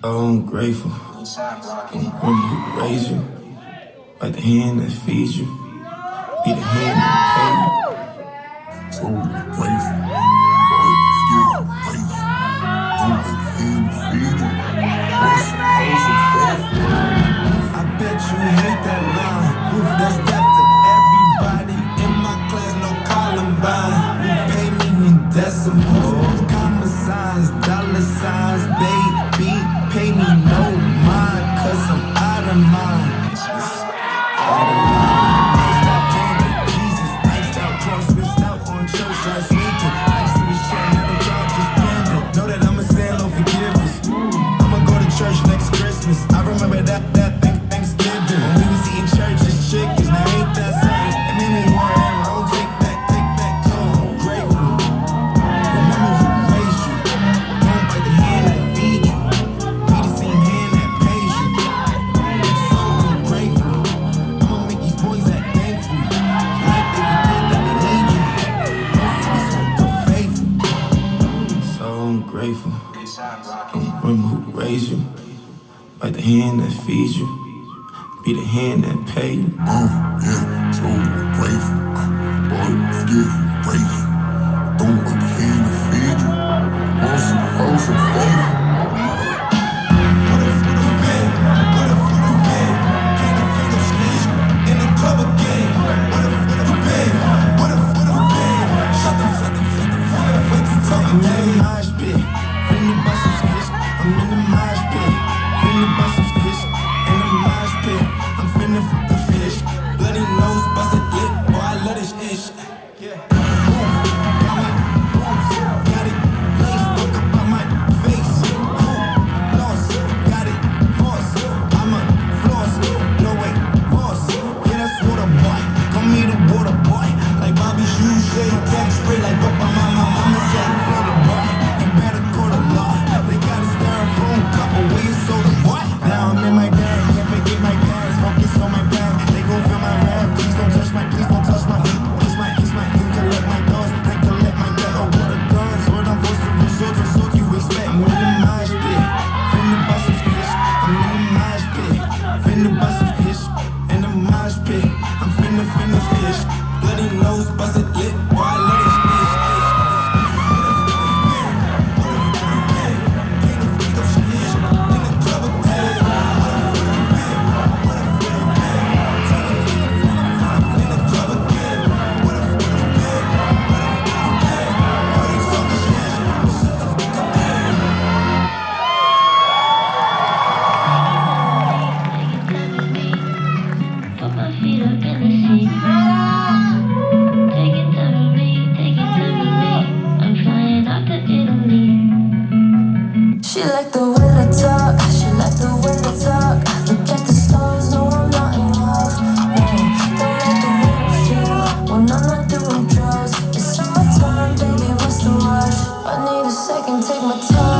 I'm grateful. I'm women who raise you, like the hand that feeds you, be the hand that pays you. So grateful, but still grateful. Don't let the hand feed you. I bet you hate that line. That's death to everybody in my class, no Columbine. Pay me in decimals, comma signs, dollar signs, baby. Pay me no mind, cause I'm out of mind. Out of line. Iced out panda, Jesus, iced out cross, missed out on church last weekend. Ice in the shell, now the job just panda. Know that I'ma say no forgiveness. I'ma go to church next Christmas. I remember that Thanksgiving when we was eating church as chickens. Now ain't that something? It made me want to roll, take back. So I'm grateful. Remember who raised you. Don't bite the hand that feed you. Be the same hand that pays you. So I'm grateful. I'ma make these boys act thankful. Like they forget that they need you. Don't be so faithful. So I'm grateful. Remember who raised you, like the hand that feeds you, be the hand that pays you. Yeah, so grateful, but still grateful. Don't let the hand feed you. Also faithful. In the club again. What if you been? What if you been? Shut the way too talking. I'm in the mosh pit, finna bust some skits. I'm in the mosh pit, finna bust some skits. In the mosh pit, I'm finna fuck the fish. Bloody nose busted lip, boy I love this ish. Yeah. Got my boobs, got it laced, fuck up on my face. Lost, got it forced. I'm a floss, no way, boss. Yeah, that's water boy, call me the water boy. Like Bobby shoes, shade, tax spray like Papa Mama said, Florida boy. You better call the law. They got a styrofoam cup away your soda boy. Now I'm in my bag, can't forget my bags, focus on my bag. They gon' feel my rap, please don't touch my, kiss my, you collect my doors, they collect my debt. Oh, what a guns, word I'm forced to resort you expect. I'm in the mosh pit, finna bust some skits. I'm in the mosh pit, finna bust some skits. In the mosh pit, I'm finna fish. Bloody nose busted lip, boy I love this fish. She like the way I talk, she like the way I talk. Look at the stars, no I'm not in love. Don't let the way I feel when I'm not doing drugs. It's summertime, baby, what's the rush? I need a second, take my time.